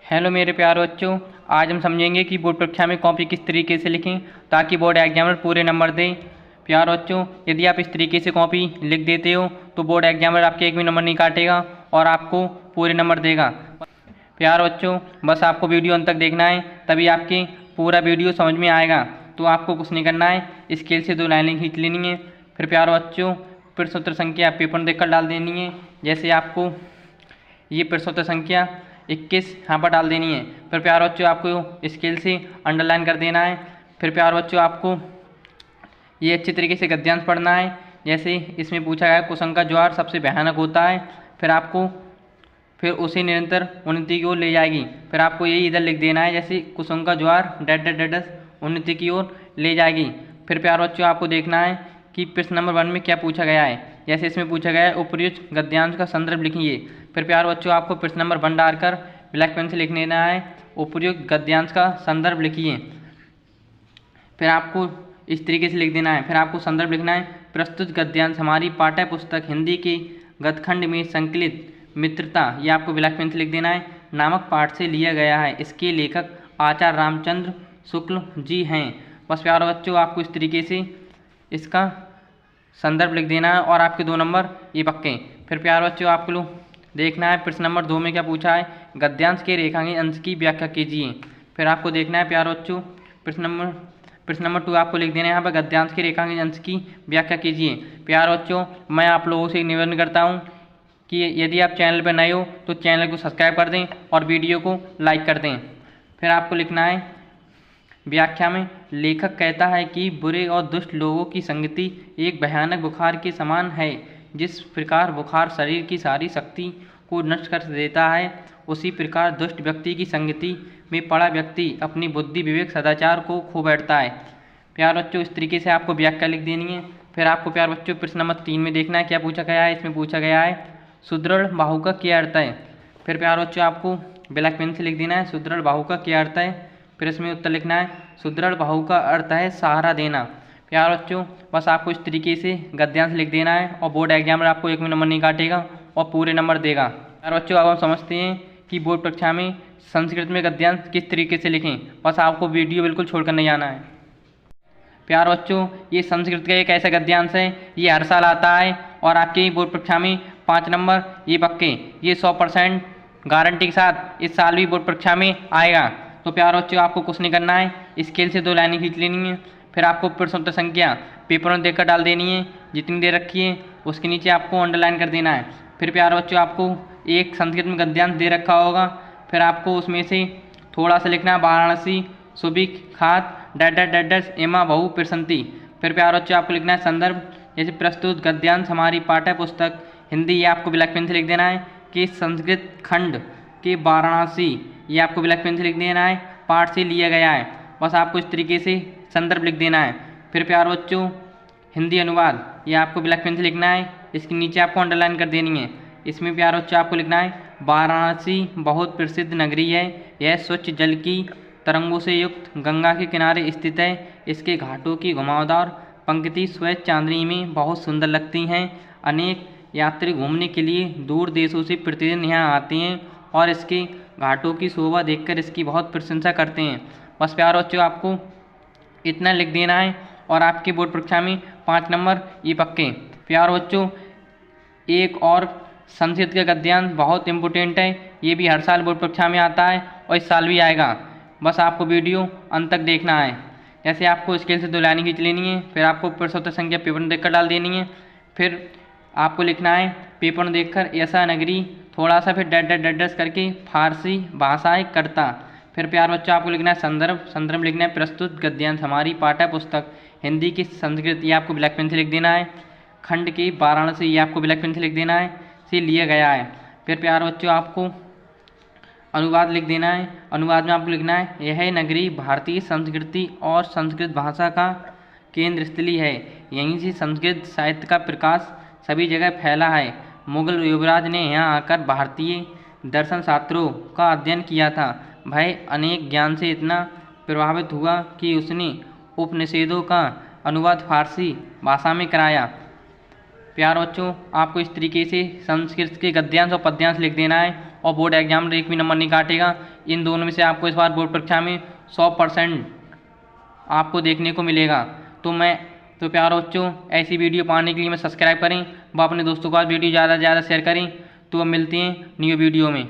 Hello मेरे प्यारे बच्चों, आज हम समझेंगे कि बोर्ड परीक्षा में कॉपी किस तरीके से लिखें ताकि बोर्ड एग्जामिनर पूरे नंबर दे। प्यारे बच्चों, यदि आप इस तरीके से कॉपी लिख देते हो तो बोर्ड एग्जामिनर आपके एक भी नंबर नहीं काटेगा और आपको पूरे नंबर देगा। प्यारे बच्चों, बस आपको वीडियो अंत तक देखना है, तभी आपके पूरा वीडियो समझ में आएगा। तो आपको कुछ नहीं करना है, स्केल से 2 लाइनें खींच लेनी है। फिर प्यारे बच्चों, प्रश्न उत्तर संख्या पेपर में देखकर डाल देनी है। जैसे आपको ये प्रश्न उत्तर संख्या 21 यहाँ पर डाल देनी है। फिर प्यारे बच्चों, आपको स्केल से अंडरलाइन कर देना है। फिर प्यारे बच्चों, आपको ये अच्छे तरीके से गद्यांश पढ़ना है। जैसे इसमें पूछा गया कुसुम का ज्वार सबसे भयानक होता है, फिर उसे निरंतर उन्नति की ओर ले जाएगी। फिर आपको यही इधर लिख देना है, जैसे कुसुम का ज्वार डैट डैट डैट उन्नति की ओर ले जाएगी। फिर प्यारे बच्चों, आपको देखना है कि प्रश्न नंबर 1 में क्या पूछा गया है। जैसे इसमें पूछा गया है उपर्युक्त गद्यांश का संदर्भ लिखिए। फिर प्यारे बच्चों, आपको प्रश्न नंबर 1 डालकर ब्लैक पेन से लिख लेना है, उपर्युक्त गद्यांश का संदर्भ लिखिए। फिर आपको इस तरीके से लिख देना है। फिर आपको संदर्भ लिखना है, प्रस्तुत गद्यांश हमारी पाठ्य पुस्तक हिंदी के गद्यखंड में संकलित मित्रता, ये आपको ब्लैक पेन से लिख देना है, नामक पाठ से लिया गया है। इसके लेखक आचार्य रामचंद्र शुक्ल जी हैं। बस प्यारे बच्चों, आपको इस तरीके से इसका संदर्भ लिख देना है और आपके 2 नंबर ये पक्के। फिर प्यारे बच्चों, आपको देखना है प्रश्न नंबर 2 में क्या पूछा है, गद्यांश के रेखांकित अंश की व्याख्या कीजिए। फिर आपको देखना है प्यारे बच्चों, प्रश्न नंबर 2 आपको लिख देना है यहाँ पर, गद्यांश के रेखांकित अंश की व्याख्या कीजिए। प्यारे बच्चों, मैं आप लोगों से निवेदन करता हूँ कि यदि आप चैनल पर नए हो तो चैनल को सब्सक्राइब कर दें और वीडियो को लाइक कर दें। फिर आपको लिखना है व्याख्या में, लेखक कहता है कि बुरे और दुष्ट लोगों की संगति एक भयानक बुखार के समान है। जिस प्रकार बुखार शरीर की सारी शक्ति को नष्ट कर देता है, उसी प्रकार दुष्ट व्यक्ति की संगति में पड़ा व्यक्ति अपनी बुद्धि विवेक सदाचार को खो बैठता है। प्यारे बच्चों, इस तरीके से आपको व्याख्या लिख देनी है। फिर आपको प्यारे बच्चों प्रश्न नंबर 3 में देखना है क्या पूछा गया है। इसमें पूछा गया है सुदृढ़ बाहु का क्या अर्थ है। फिर प्यारे बच्चों, आपको ब्लैक पेन से लिख देना है, सुदृढ़ बाहु का क्या अर्थ है। फिर इसमें उत्तर लिखना है, सुदृढ़ बाहु का अर्थ है सहारा देना। प्यारे बच्चों, बस आपको इस तरीके से गद्यांश लिख देना है और बोर्ड एग्जामिनर आपको एक भी नंबर नहीं काटेगा और पूरे नंबर देगा। प्यारे बच्चों, अब हम समझते हैं कि बोर्ड परीक्षा में संस्कृत में गद्यांश किस तरीके से लिखें। बस आपको वीडियो बिल्कुल छोड़कर नहीं जाना है। प्यारे बच्चों, ये संस्कृत का एक ऐसा गद्यांश है, ये हर साल आता है और आपकी बोर्ड परीक्षा में 5 नंबर ये पक्के, ये 100% गारंटी के साथ इस साल भी बोर्ड परीक्षा में आएगा। तो प्यारे बच्चों, आपको कुछ नहीं करना है, स्केल से 2 लाइनें खींच लेनी है। फिर आपको प्रश्न उत्तर संख्या पेपर में देखकर डाल देनी है, जितनी दे रखी है उसके नीचे आपको अंडरलाइन कर देना है। फिर प्यारे बच्चों, आपको एक संस्कृत में गद्यांश दे रखा होगा, फिर आपको उसमें से थोड़ा सा लिखना है, वाराणसी सुविख्यात डैट डैट डैट डैट एमा बहु प्रसन्ति। फिर प्यारे बच्चों, आपको लिखना है संदर्भ, जैसे प्रस्तुत गद्यांश हमारी पाठ्य पुस्तक हिंदी, ये आपको ब्लैक पेन से लिख देना है कि संस्कृत खंड के वाराणसी, ये आपको ब्लैक पेन से लिख देना है, पाठ से लिया गया है। बस आपको इस तरीके से संदर्भ लिख देना है। फिर प्यारे बच्चों, हिंदी अनुवाद, ये आपको ब्लैक पेन से लिखना है, इसके नीचे आपको अंडरलाइन कर देनी है। इसमें प्यारे बच्चों, आपको लिखना है, वाराणसी बहुत प्रसिद्ध नगरी है, यह स्वच्छ जल की तरंगों से युक्त गंगा के किनारे स्थित है। इसके घाटों की घुमावदार पंक्ति श्वेत चांदनी में बहुत सुंदर लगती हैं। अनेक यात्री घूमने के लिए दूर देशों से प्रतिदिन यहाँ आते हैं और इसके घाटों की शोभा देखकर इसकी बहुत प्रशंसा करते हैं। बस प्यारे बच्चों, आपको इतना लिख देना है और आपकी बोर्ड परीक्षा में 5 नंबर ये पक्के। प्यारे बच्चों, एक और संस्कृत का गद्यांश बहुत इम्पोर्टेंट है, ये भी हर साल बोर्ड परीक्षा में आता है और इस साल भी आएगा। बस आपको वीडियो अंत तक देखना है। जैसे आपको स्केल से 2 लाइनें खींच लेनी है, फिर आपको प्रश्न उत्तर संख्या पेपर में देखकर डाल देनी है। फिर आपको लिखना है पेपर में देखकर ऐसा नगरी, थोड़ा सा फिर डैट डैट डैट डैट करके फारसी भाषाएं करता। फिर प्यारे बच्चों, आपको लिखना है संदर्भ लिखना है, प्रस्तुत गद्यांश हमारी पाठ्य पुस्तक हिंदी की संस्कृत, ये आपको ब्लैक पेन से लिख देना है, खंड की वाराणसी, ये आपको ब्लैक पेन से लिख देना है, से लिया गया है। फिर प्यारे बच्चों, आपको अनुवाद लिख देना है। अनुवाद में आपको लिखना है, यह नगरी भारतीय संस्कृति और संस्कृत भाषा का केंद्र स्थली है। यहीं से संस्कृत साहित्य का प्रकाश सभी जगह फैला है। मुगल युवराज ने यहाँ आकर भारतीय दर्शन शास्त्रों का अध्ययन किया था। वह अनेक ज्ञान से इतना प्रभावित हुआ कि उसने उपनिषदों का अनुवाद फारसी भाषा में कराया। प्यारे बच्चों, आपको इस तरीके से संस्कृत के गद्यांश और पद्यांश लिख देना है और बोर्ड एग्जामिनर एक भी नंबर नहीं काटेगा। इन दोनों में से आपको इस बार बोर्ड परीक्षा में 100% आपको देखने को मिलेगा। तो प्यारे बच्चों, ऐसी वीडियो पाने के लिए मैं सब्सक्राइब करें व अपने दोस्तों के पास वीडियो ज़्यादा से ज़्यादा शेयर करें। तो अब मिलते हैं न्यू वीडियो में।